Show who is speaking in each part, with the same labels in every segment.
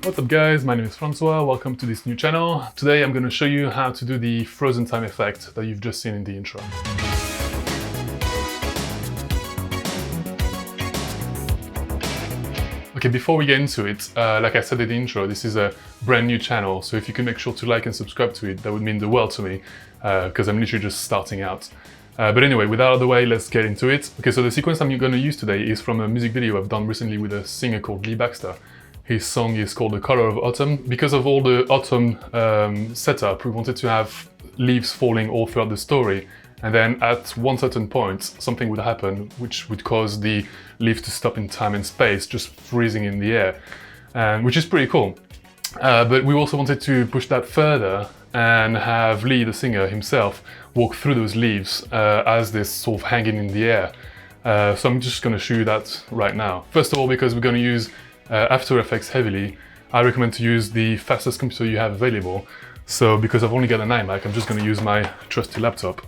Speaker 1: What's up guys, my name is Francois, welcome to this new channel. Today I'm going to show you how to do the frozen time effect that you've just seen in the intro. Okay, before we get into it, like I said in the intro, this is a brand new channel, so if you can make sure to like and subscribe to it, that would mean the world to me, because I'm literally just starting out. But anyway, with that out of the way, let's get into it. Okay, so the sequence I'm going to use today is from a music video I've done recently with a singer called Lee Baxter. His song is called The Color of Autumn. Because of all the autumn setup, we wanted to have leaves falling all throughout the story. And then at one certain point, something would happen which would cause the leaf to stop in time and space, just freezing in the air, which is pretty cool. But we also wanted to push that further and have Lee, the singer himself, walk through those leaves as they're sort of hanging in the air. So I'm just going to show you that right now. First of all, because we're going to use After Effects heavily, I recommend to use the fastest computer you have available. So because I've only got an iMac, I'm just going to use my trusty laptop.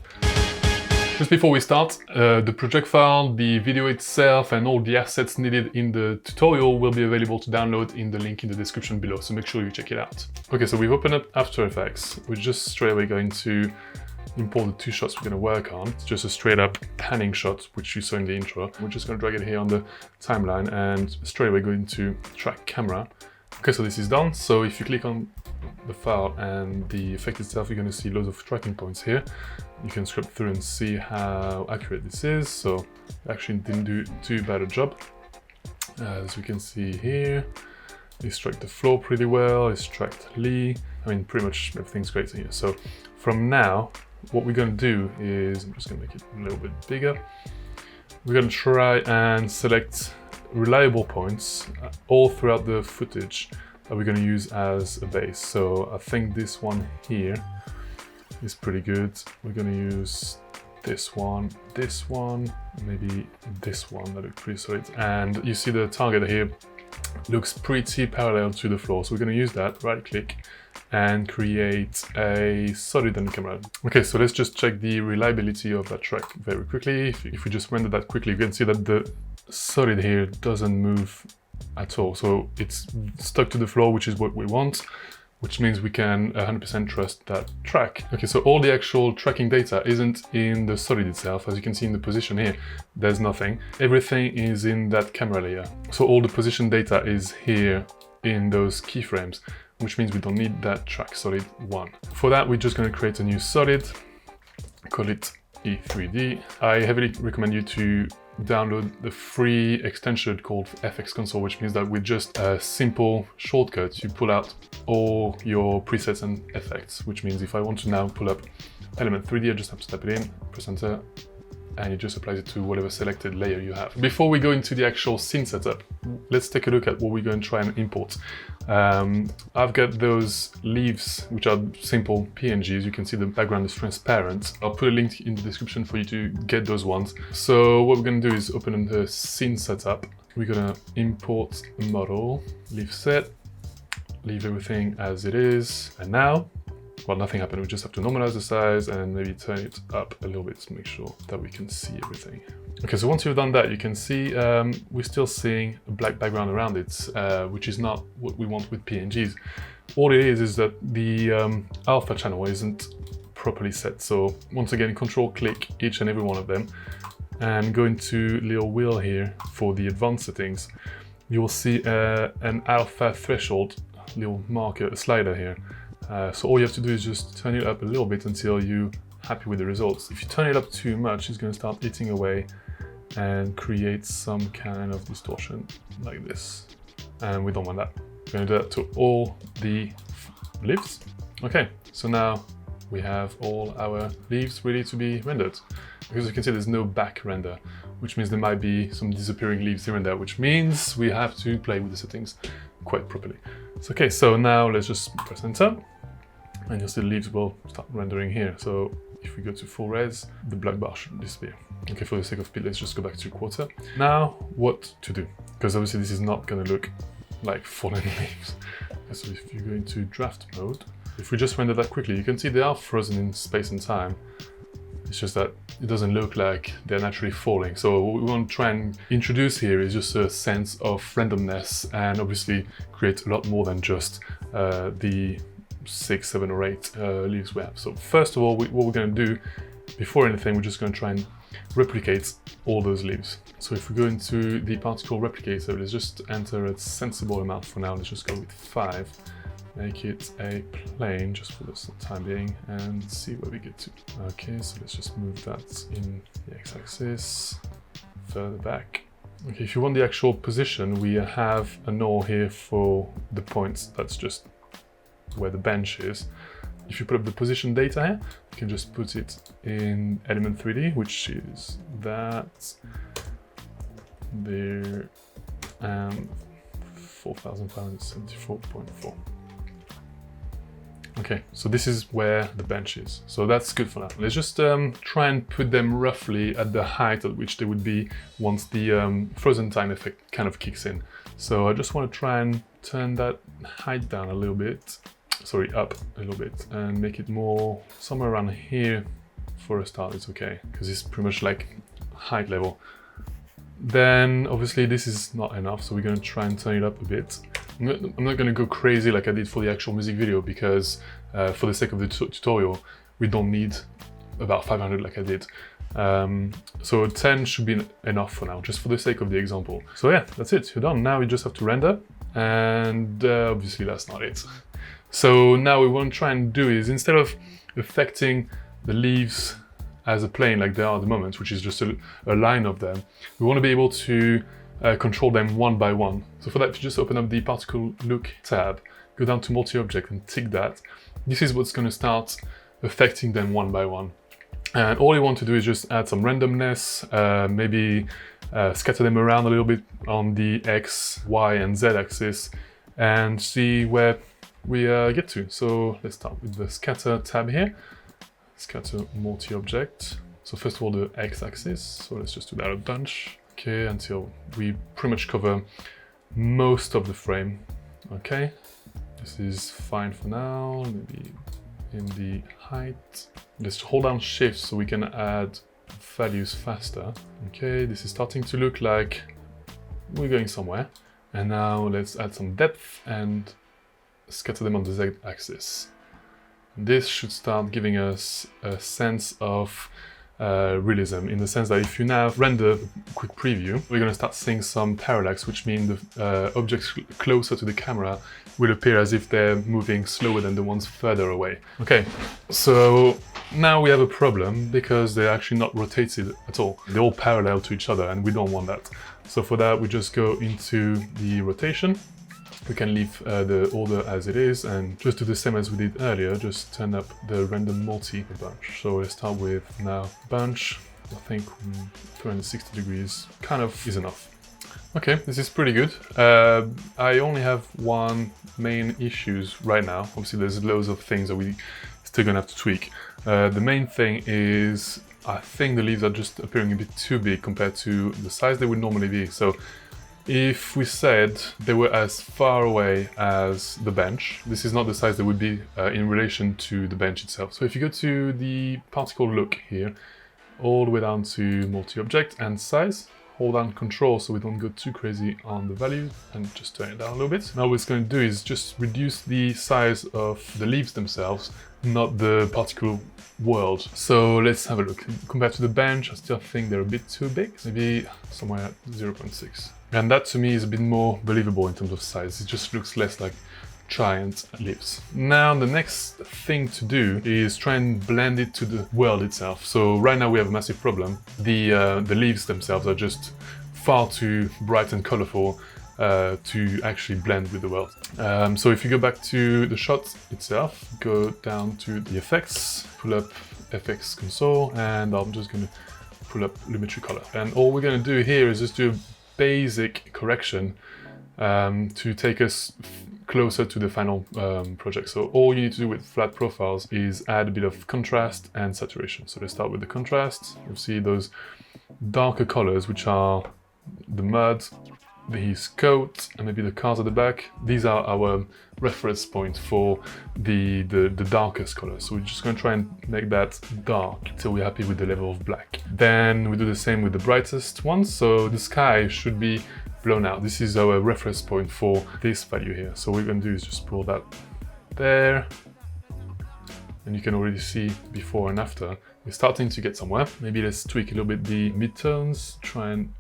Speaker 1: Just before we start, the project file, the video itself, and all the assets needed in the tutorial will be available to download in the link in the description below, so make sure you check it out. Okay, so we've opened up After Effects. We're just straight away going to import the two shots we're going to work on. It's just a straight up panning shot, which you saw in the intro. We're just going to drag it here on the timeline and straight away go into track camera. Okay, so this is done. So if you click on the file and the effect itself, you're going to see loads of tracking points here. You can scrub through and see how accurate this is. So actually didn't do too bad a job. As we can see here, it's tracked the floor pretty well, it's tracked Lee. I mean, pretty much everything's great here. So from now, what we're going to do is, I'm just going to make it a little bit bigger. We're going to try and select reliable points all throughout the footage that we're going to use as a base. So I think this one here is pretty good. We're going to use this one, maybe this one, that looks pretty solid. And you see the target here looks pretty parallel to the floor. So we're going to use that, right click, and create a solid on the camera. Okay, so let's just check the reliability of that track very quickly. If we just render that quickly, you can see that the solid here doesn't move at all. So it's stuck to the floor, which is what we want, which means we can 100% trust that track. Okay, so all the actual tracking data isn't in the solid itself. As you can see in the position here, there's nothing. Everything is in that camera layer. So all the position data is here in those keyframes, which means we don't need that track solid 1. For that, we're just going to create a new solid, call it E3D. I heavily recommend you to download the free extension called FX Console, which means that with just a simple shortcut, you pull out all your presets and effects, which means if I want to now pull up Element 3D, I just have to type it in, press enter, and it just applies it to whatever selected layer you have. Before we go into the actual scene setup, let's take a look at what we're going to try and import. I've got those leaves, which are simple PNGs. You can see the background is transparent. I'll put a link in the description for you to get those ones. So what we're going to do is open the scene setup. We're going to import the model, leave set, leave everything as it is. And now, well, nothing happened. We just have to normalize the size and maybe turn it up a little bit to make sure that we can see everything. Okay, so once you've done that, you can see we're still seeing a black background around it, which is not what we want with PNGs. All it is that the alpha channel isn't properly set. So once again, control-click each and every one of them and go into little wheel here for the advanced settings. You will see an alpha threshold, little marker, a slider here. So all you have to do is just turn it up a little bit until you're happy with the results. If you turn it up too much, it's going to start eating away and create some kind of distortion like this. And we don't want that. We're going to do that to all the leaves. Okay, so now we have all our leaves ready to be rendered. Because you can see there's no back render, which means there might be some disappearing leaves here and there, which means we have to play with the settings quite properly. So, okay, so now let's just press enter. And you'll see the leaves will start rendering here. So if we go to full res, the black bar should disappear. Okay, for the sake of speed, let's just go back to quarter. Now, what to do? Because obviously this is not going to look like fallen leaves. So if you go into draft mode, if we just render that quickly, you can see they are frozen in space and time. It's just that it doesn't look like they're naturally falling. So what we want to try and introduce here is just a sense of randomness, and obviously create a lot more than just the 6, 7 or 8 leaves we have. So first of all, what we're going to do before anything, we're just going to try and replicate all those leaves. So if we go into the particle replicator, let's just enter a sensible amount for now. Let's just go with 5. Make it a plane just for the time being and see where we get to. Okay, so let's just move that in the x-axis, further back. Okay, if you want the actual position, we have a null here for the points. That's just where the bench is. If you put up the position data here, you can just put it in element 3D, which is that there and 4,574.4. Okay, so this is where the bench is. So that's good for now. Let's just try and put them roughly at the height at which they would be once the frozen time effect kind of kicks in. So I just want to try and turn that height down a little bit, sorry, up a little bit, and make it more somewhere around here for a start. It's okay, because it's pretty much like height level. Then obviously this is not enough, so we're going to try and turn it up a bit. I'm not going to go crazy like I did for the actual music video, because for the sake of the tutorial, we don't need about 500 like I did. So 10 should be enough for now, just for the sake of the example. So yeah, that's it, you're done. Now you just have to render, and obviously that's not it. So now what we want to try and do is, instead of affecting the leaves as a plane like they are at the moment, which is just a line of them, we want to be able to control them one by one. So for that, if you just open up the particle look tab, go down to multi-object and tick that. This is what's going to start affecting them one by one. And all you want to do is just add some randomness, maybe scatter them around a little bit on the X, Y, and Z axis, and see where we get to. So let's start with the scatter tab here. Scatter multi-object. So first of all, the X-axis. So let's just do that a bunch. Okay, until we pretty much cover most of the frame. Okay, this is fine for now. Maybe in the height. Let's hold down Shift so we can add values faster. Okay, this is starting to look like we're going somewhere. And now let's add some depth and scatter them on the Z-axis. This should start giving us a sense of realism, in the sense that if you now render a quick preview, we're going to start seeing some parallax, which means the objects closer to the camera will appear as if they're moving slower than the ones further away. Okay, so now we have a problem because they're actually not rotated at all. They're all parallel to each other, and we don't want that. So for that, we just go into the rotation. We can leave the order as it is and just do the same as we did earlier, just turn up the random multi a bunch. So let's start with now bunch. I think 360 degrees kind of is enough. Okay, this is pretty good. I only have one main issues right now. Obviously there's loads of things that we still gonna have to tweak. The main thing is I think the leaves are just appearing a bit too big compared to the size they would normally be. So if we said they were as far away as the bench, this is not the size they would be in relation to the bench itself. So if you go to the particle look here, all the way down to multi-object and size, hold down Control so we don't go too crazy on the value, and just turn it down a little bit. Now what it's going to do is just reduce the size of the leaves themselves, not the particle world. So let's have a look. Compared to the bench, I still think they're a bit too big, maybe somewhere at 0.6. And that to me is a bit more believable in terms of size. It just looks less like giant leaves. Now the next thing to do is try and blend it to the world itself. So right now we have a massive problem. The leaves themselves are just far too bright and colorful to actually blend with the world. So if you go back to the shot itself, go down to the effects, pull up FX console, and I'm just going to pull up Lumetri Color. And all we're going to do here is just do a basic correction to take us closer to the final project. So all you need to do with flat profiles is add a bit of contrast and saturation. So let's start with the contrast. You'll see those darker colors, which are the mud his coat and maybe the cars at the back. These are our reference points for the darkest color. So we're just going to try and make that dark till we're happy with the level of black. Then we do the same with the brightest ones. So the sky should be blown out. This is our reference point for this value here. So what we're going to do is just pull that there. And you can already see before and after. We're starting to get somewhere. Maybe let's tweak a little bit the midtones, try and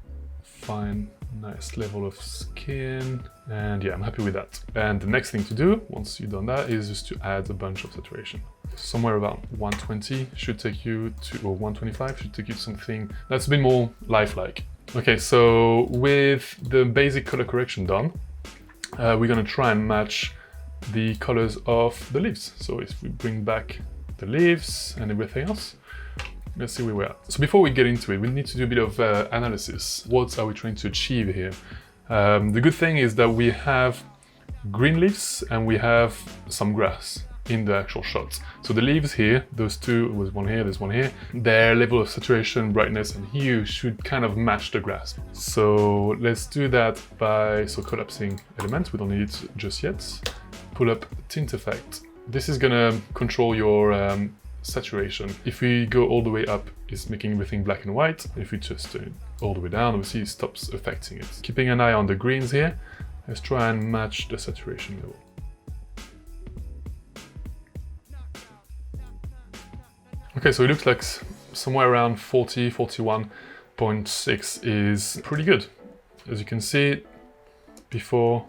Speaker 1: find a nice level of skin. And yeah, I'm happy with that. And the next thing to do, once you've done that, is just to add a bunch of saturation. Somewhere about 120 should take you to, or 125 should take you to something that's a bit more lifelike. Okay, so with the basic color correction done, we're gonna try and match the colors of the leaves. So if we bring back the leaves and everything else, let's see where we're at. So before we get into it, we need to do a bit of analysis. What are we trying to achieve here? The good thing is that we have green leaves and we have some grass in the actual shot. So the leaves here, those two, there's one here, there's one here, their level of saturation, brightness and hue should kind of match the grass. So let's do that by collapsing element. We don't need it just yet. Pull up tint effect. This is gonna control your saturation. If we go all the way up, it's making everything black and white. If we just turn it all the way down, obviously it stops affecting it. Keeping an eye on the greens here, let's try and match the saturation level. Okay, so it looks like somewhere around 40, 41.6 is pretty good. As you can see, before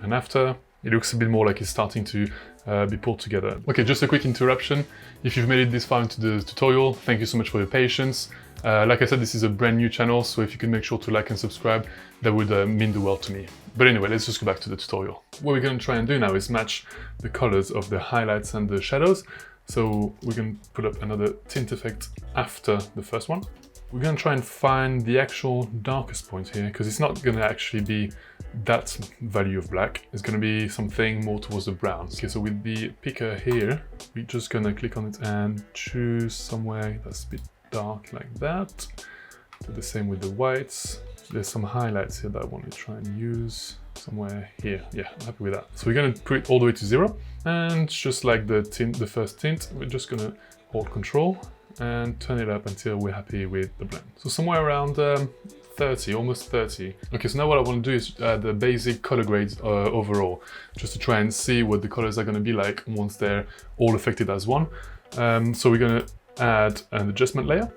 Speaker 1: and after, it looks a bit more like it's starting to be pulled together. Okay, just a quick interruption. If you've made it this far into the tutorial, thank you so much for your patience. Like I said, this is a brand new channel, so if you could make sure to like and subscribe, that would mean the world to me. But anyway, let's just go back to the tutorial. What we're going to try and do now is match the colors of the highlights and the shadows. So we're going to put up another tint effect after the first one. We're going to try and find the actual darkest point here, because it's not going to actually be that value of black. It's going to be something more towards the browns. Okay, so with the picker here, we're just going to click on it and choose somewhere that's a bit dark like that. Do the same with the whites. There's some highlights here that I want to try and use somewhere here. Yeah, I'm happy with that. So we're going to put it all the way to 0. And just like the first tint, we're just going to hold Control and turn it up until we're happy with the blend. So somewhere around 30, almost 30. Okay, so now what I want to do is add the basic color grades overall, just to try and see what the colors are going to be like once they're all affected as one. So we're going to add an adjustment layer,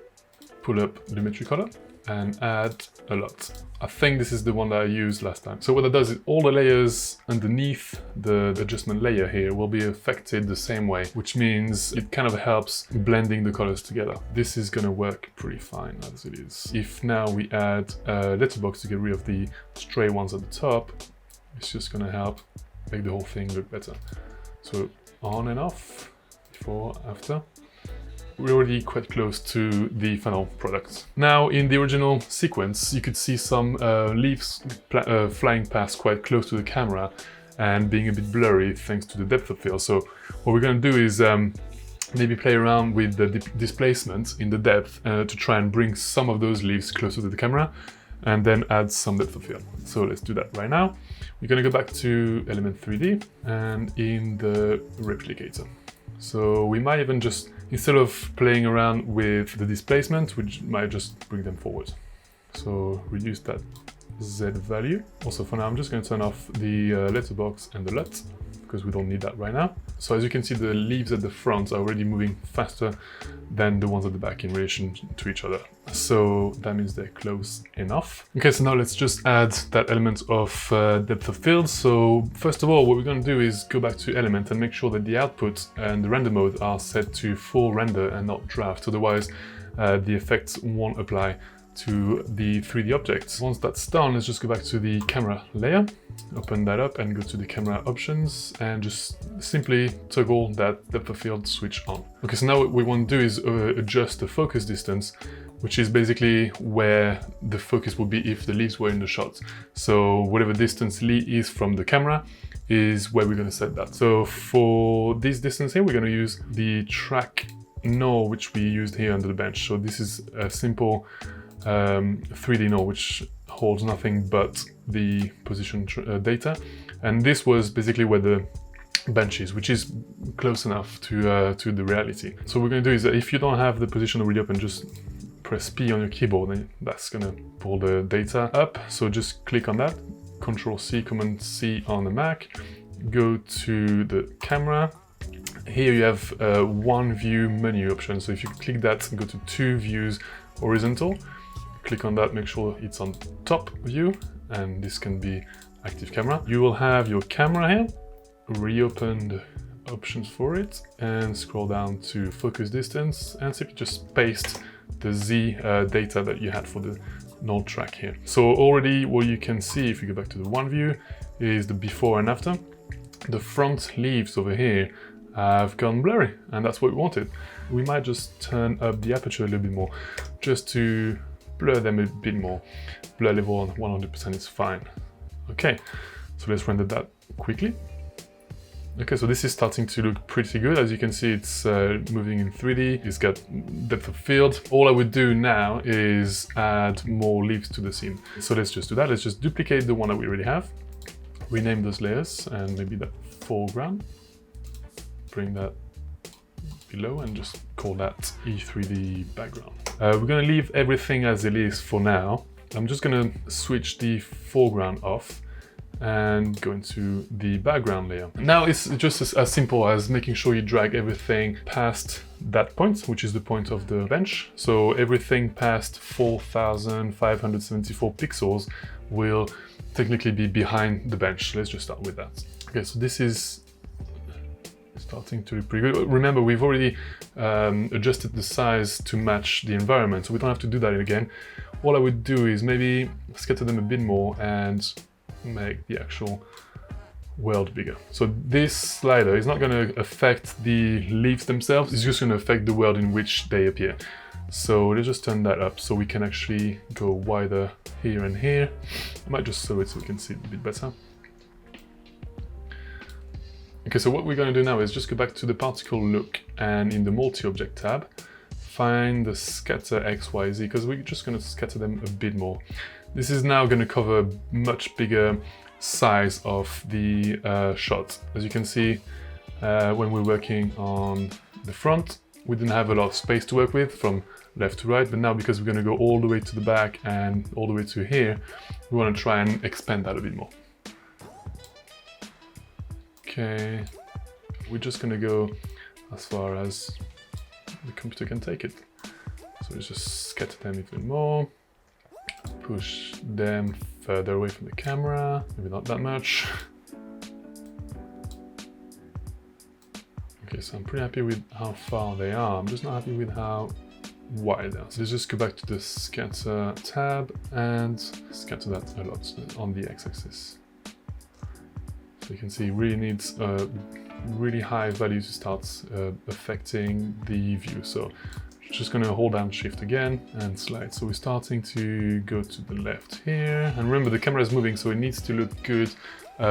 Speaker 1: pull up Lumetri color, and add a lot. I think this is the one that I used last time. So what that does is all the layers underneath the adjustment layer here will be affected the same way, which means it kind of helps blending the colors together. This is gonna work pretty fine as it is. If now we add a letterbox to get rid of the stray ones at the top, it's just gonna help make the whole thing look better. So on and off, before, after. We're already quite close to the final product. Now, in the original sequence, you could see some leaves flying past quite close to the camera and being a bit blurry thanks to the depth of field. So what we're going to do is maybe play around with the displacement in the depth to try and bring some of those leaves closer to the camera and then add some depth of field. So let's do that right now. We're going to go back to Element 3D and in the replicator. So we might even just, instead of playing around with the displacement, we might just bring them forward. So reduce that Z value. Also for now, I'm just going to turn off the letterbox and the LUT, because we don't need that right now. So as you can see, the leaves at the front are already moving faster than the ones at the back in relation to each other. So that means they're close enough. Okay, so now let's just add that element of depth of field. So first of all, what we're going to do is go back to element and make sure that the output and the render mode are set to full render and not draft. Otherwise, the effects won't apply to the 3D objects. Once that's done, let's just go back to the camera layer, open that up and go to the camera options and just simply toggle that depth of field switch on. Okay, so now what we want to do is adjust the focus distance, which is basically where the focus would be if the leaves were in the shot. So whatever distance Lee is from the camera is where we're going to set that. So for this distance here, we're going to use the track null, which we used here under the bench. So this is a simple 3D null, which holds nothing but the position data. And this was basically where the bench is, which is close enough to the reality. So what we're going to do is that if you don't have the position already open, just press P on your keyboard and that's going to pull the data up. So just click on that, Control C, Command C on the Mac, go to the camera. Here you have one view menu option. So if you click that and go to 2 views horizontal, click on that, make sure it's on top view, and this can be active camera. You will have your camera here, reopen the options for it and scroll down to focus distance and simply just paste the Z data that you had for the node track here. So already what you can see if you go back to the one view is the before and after. The front leaves over here have gone blurry, and that's what we wanted. We might just turn up the aperture a little bit more just to blur them a bit more. Blur level on 100% is fine. Okay, so let's render that quickly. Okay, so this is starting to look pretty good. As you can see, it's moving in 3D. It's got depth of field. All I would do now is add more leaves to the scene. So let's just do that. Let's just duplicate the one that we already have. Rename those layers and maybe that foreground. Bring that below and just call that E3D background. We're gonna leave everything as it is for now. I'm just gonna switch the foreground off and go into the background layer. Now it's just as simple as making sure you drag everything past that point, which is the point of the bench. So everything past 4,574 pixels will technically be behind the bench. Let's just start with that. Okay, so this is starting to look pretty good. Remember, we've already adjusted the size to match the environment, so we don't have to do that again. All I would do is maybe scatter them a bit more and make the actual world bigger. So this slider is not going to affect the leaves themselves, it's just going to affect the world in which they appear. So let's just turn that up so we can actually go wider here and here. I might just slow it so we can see it a bit better. Okay, so what we're going to do now is just go back to the particle look and in the multi-object tab, find the scatter XYZ because we're just going to scatter them a bit more. This is now going to cover a much bigger size of the shot. As you can see, when we're working on the front, we didn't have a lot of space to work with from left to right, but now because we're going to go all the way to the back and all the way to here, we want to try and expand that a bit more. Okay, we're just going to go as far as the computer can take it. So let's just scatter them even more. Push them further away from the camera, maybe not that much. Okay, so I'm pretty happy with how far they are. I'm just not happy with how wide they are. So let's just go back to the scatter tab and scatter that a lot on the x-axis. So you can see it really needs really high value to start affecting the view. So just going to hold down shift again and slide. So we're starting to go to the left here. And remember, the camera is moving, so it needs to look good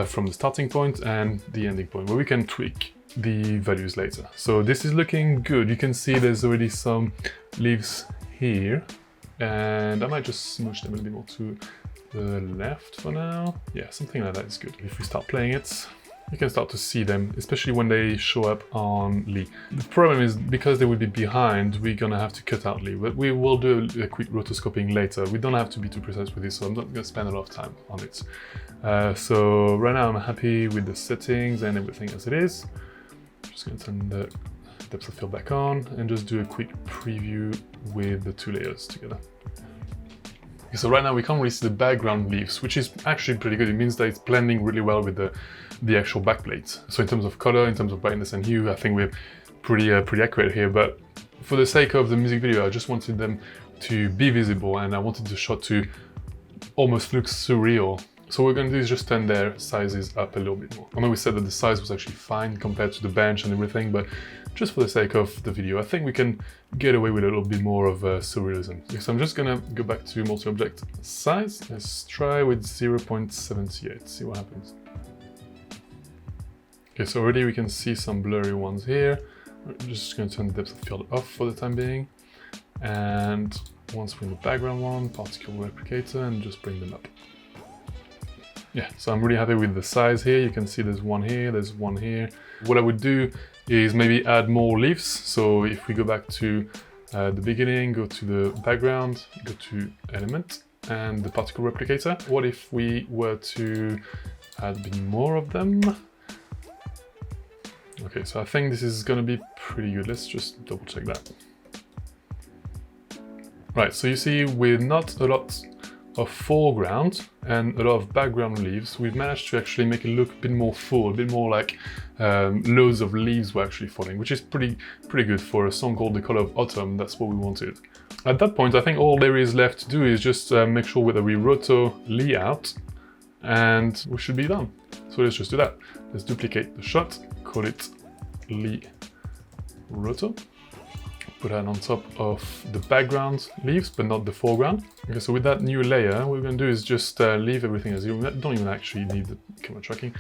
Speaker 1: from the starting point and the ending point, where we can tweak the values later. So this is looking good. You can see there's already some leaves here, and I might just smoosh them a little bit more to the left for now. Yeah, something like that is good. If we start playing it, you can start to see them, especially when they show up on Lee. The problem is, because they will be behind, we're gonna have to cut out Lee, but we will do a quick rotoscoping later. We don't have to be too precise with this, so I'm not gonna spend a lot of time on it. So right now I'm happy with the settings and everything as it is. I'm just gonna turn the depth of field back on and just do a quick preview with the two layers together. Okay, so right now we can't really see the background leaves, which is actually pretty good. It means that it's blending really well with the actual backplate. So in terms of color, in terms of brightness and hue, I think we're pretty accurate here. But for the sake of the music video, I just wanted them to be visible, and I wanted the shot to almost look surreal. So what we're going to do is just turn their sizes up a little bit more. I know we said that the size was actually fine compared to the bench and everything, but just for the sake of the video, I think we can get away with a little bit more of surrealism. So I'm just going to go back to multi-object size. Let's try with 0.78, see what happens. Okay, so already we can see some blurry ones here. I'm just going to turn the depth of field off for the time being. And Once we're in the background one, particle replicator, and just bring them up. Yeah, so I'm really happy with the size here. You can see there's one here, there's one here. What I would do is maybe add more leaves. So if we go back to the beginning, go to the background, go to element and the particle replicator. What if we were to add a bit more of them? Okay, so I think this is gonna be pretty good. Let's just double check that. Right, so you see with not a lot of foreground and a lot of background leaves, we've managed to actually make it look a bit more full, a bit more like loads of leaves were actually falling, which is pretty good for a song called The Color of Autumn. That's what we wanted. At that point, I think all there is left to do is just make sure that we roto Lee out, and we should be done. So let's just do that. Let's duplicate the shot, call it Lee roto. Put that on top of the background leaves, but not the foreground. Okay, so with that new layer, what we're going to do is just leave everything as is. We don't even actually need the camera tracking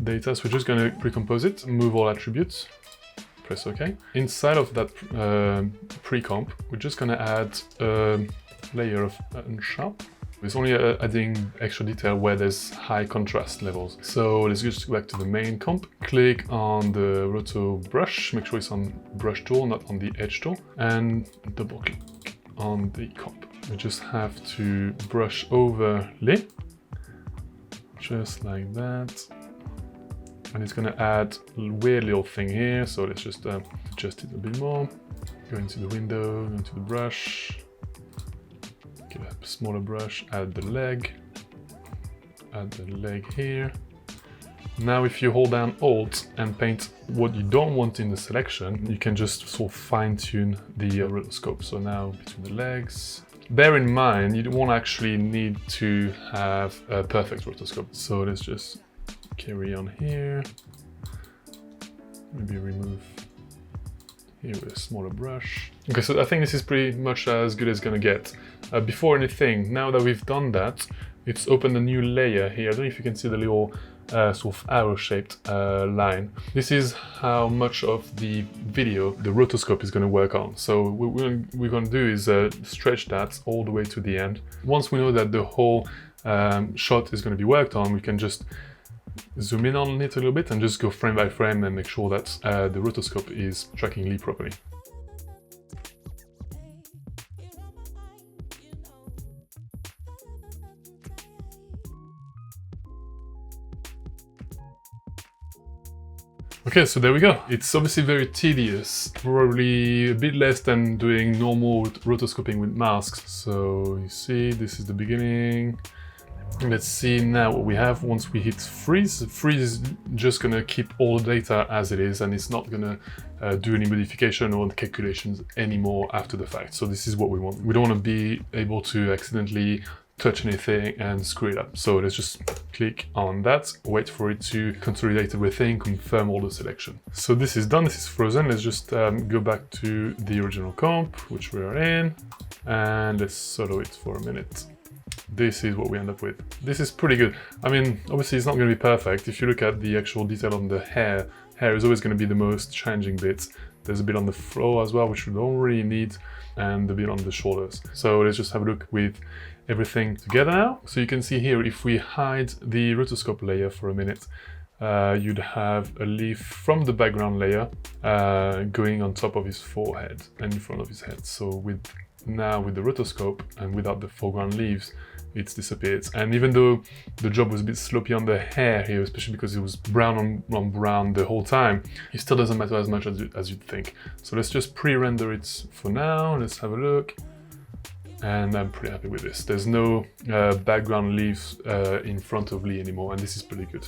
Speaker 1: data, so we're just going to recompose it, move all attributes, press OK. Inside of that pre-comp, we're just going to add a layer of unsharp. It's only adding extra detail where there's high contrast levels. So let's just go back to the main comp, click on the roto brush, make sure it's on brush tool, not on the edge tool, and double click on the comp. We just have to brush over Lee, just like that. And it's gonna add a weird little thing here, so let's just adjust it a bit more. Go into the window, go into the brush, give a smaller brush, add the leg here. Now if you hold down Alt and paint what you don't want in the selection, you can just sort of fine-tune the rotoscope. So now between the legs, bear in mind you won't actually need to have a perfect rotoscope. So let's just carry on here, maybe remove here with a smaller brush. Okay, so I think this is pretty much as good as it's gonna get. Before anything, now that we've done that, it's opened a new layer here. I don't know if you can see the little sort of arrow-shaped line. This is how much of the video the rotoscope is going to work on. So what we're going to do is stretch that all the way to the end. Once we know that the whole shot is going to be worked on, we can just zoom in on it a little bit and just go frame by frame and make sure that the rotoscope is tracking Lee properly. Okay, so there we go. It's obviously very tedious, probably a bit less than doing normal rotoscoping with masks. So you see, this is the beginning. Let's see now what we have once we hit freeze. Freeze is just gonna keep all the data as it is, and it's not gonna do any modification or calculations anymore after the fact. So this is what we want. We don't want to be able to accidentally touch anything and screw it up. So let's just click on that, wait for it to consolidate everything, confirm all the selection. So this is done, this is frozen. Let's just go back to the original comp, which we are in, and let's solo it for a minute. This is what we end up with. This is pretty good. I mean, obviously it's not going to be perfect. If you look at the actual detail on the hair is always going to be the most challenging bit. There's a bit on the floor as well, which we don't really need, and a bit on the shoulders. So let's just have a look with everything together now. So you can see here, if we hide the rotoscope layer for a minute, you'd have a leaf from the background layer going on top of his forehead and in front of his head. So now with the rotoscope and without the foreground leaves, it's disappeared. And even though the job was a bit sloppy on the hair here, especially because it was brown on brown the whole time, it still doesn't matter as much as you'd think. So let's just pre-render it for now. Let's have a look. And I'm pretty happy with this. There's no background leaves in front of Lee anymore, and this is pretty good.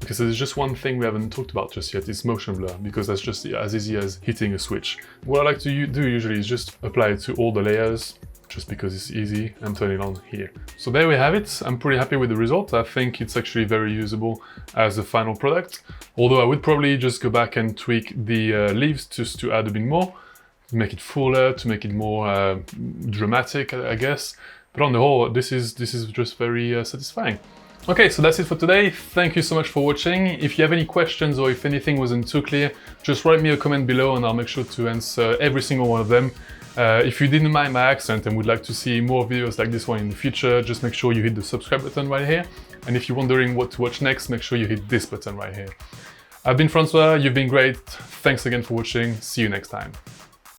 Speaker 1: Because there's just one thing we haven't talked about just yet, is motion blur, because that's just as easy as hitting a switch. What I like to do usually is just apply it to all the layers, just because it's easy, and turn it on here. So there we have it. I'm pretty happy with the result. I think it's actually very usable as a final product, although I would probably just go back and tweak the leaves just to add a bit more, to make it fuller, to make it more dramatic, I guess. But on the whole, this is just very satisfying. Okay, so that's it for today. Thank you so much for watching. If you have any questions or if anything wasn't too clear, just write me a comment below and I'll make sure to answer every single one of them. If you didn't mind my accent and would like to see more videos like this one in the future, just make sure you hit the subscribe button right here. And if you're wondering what to watch next, make sure you hit this button right here. I've been Francois, you've been great. Thanks again for watching. See you next time.